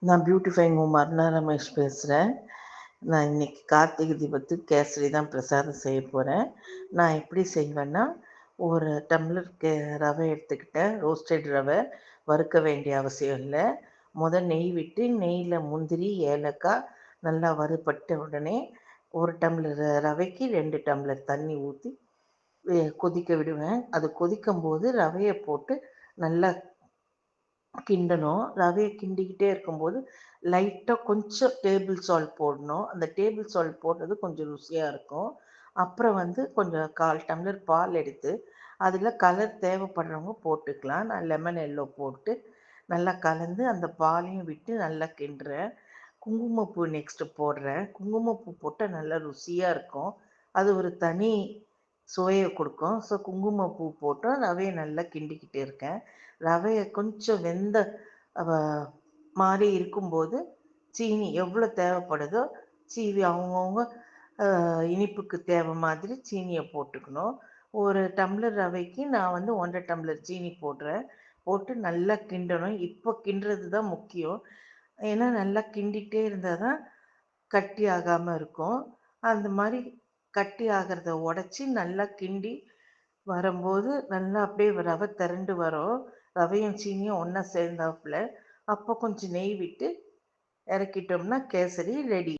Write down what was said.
நான் beautifying home Aruna Ramesh பேசுகிறேன். நான் இன்னைக்கு கார்த்திகை தீபத்துக்கு கேசரி தான் பிரசாதம் செய்ய போகிறேன். நான் எப்படி செய்வேன்னா, ஒரு டம்ளர் ரவை எடுத்துக்கிட்டேன். ரோஸ்டட் ரவை, வறுக்க வேண்டிய அவசியம் இல்லை. நெய் விட்டு நெய்யில் முந்திரி, ஏலக்காய் நல்லா வறுபட்ட உடனே 1 டம்ளர் ரவைக்கு 2 டம்ளர் தண்ணி ஊற்றி கொதிக்க விடுவேன். அது கொதிக்கும்போது ரவையை போட்டு நல்லா கிண்டணும். ரவையை கிண்டிக்கிட்டே இருக்கும்போது லைட்டாக கொஞ்சம் டேபிள் சால்ட் போடணும். அந்த டேபிள் சால்ட் போடுறது கொஞ்சம் ருசியாக இருக்கும். அப்புறம் கொஞ்சம் 1/4 டம்ளர் பால் எடுத்து அதில் கலர் தேவைப்படுறவங்க போட்டுக்கலாம். நான் லெமன் எல்லோ போட்டு நல்லா கலந்து அந்த பாலையும் விட்டு நல்லா கிண்டுறேன். குங்குமப்பூ நெக்ஸ்ட்டு போடுறேன். குங்குமப்பூ போட்டால் நல்லா ருசியாக இருக்கும். அது ஒரு தனி சுவையை கொடுக்கும். ஸோ குங்குமப்பூ போட்டு ரவையை நல்லா கிண்டிக்கிட்டே இருக்கேன். ரவையை கொஞ்சம் வெந்த மாதிரி இருக்கும்போது சீனி எவ்வளோ தேவைப்படுதோ சீனி அவங்கவுங்க இனிப்புக்கு தேவை மாதிரி சீனியை போட்டுக்கணும். 1 டம்ளர் ரவைக்கு நான் 1.5 டம்ளர் சீனி போடுறேன். போட்டு நல்லா கிண்டணும். இப்போ கிண்டுறது தான் முக்கியம். ஏன்னா நல்லா கிண்டிகிட்டே இருந்தால் தான் கட்டி ஆகாமல் இருக்கும். அந்த மாதிரி கட்டி ஆகிறத உடச்சி நல்லா கிண்டி வரும்போது நல்லா அப்படியே ரவை திரண்டு வரும். ரவையும் சீனியும் ஒன்றா சேர்ந்தாப்புல. அப்போ கொஞ்சம் நெய் விட்டு இறக்கிட்டோம்னா கேசரி ரெடி.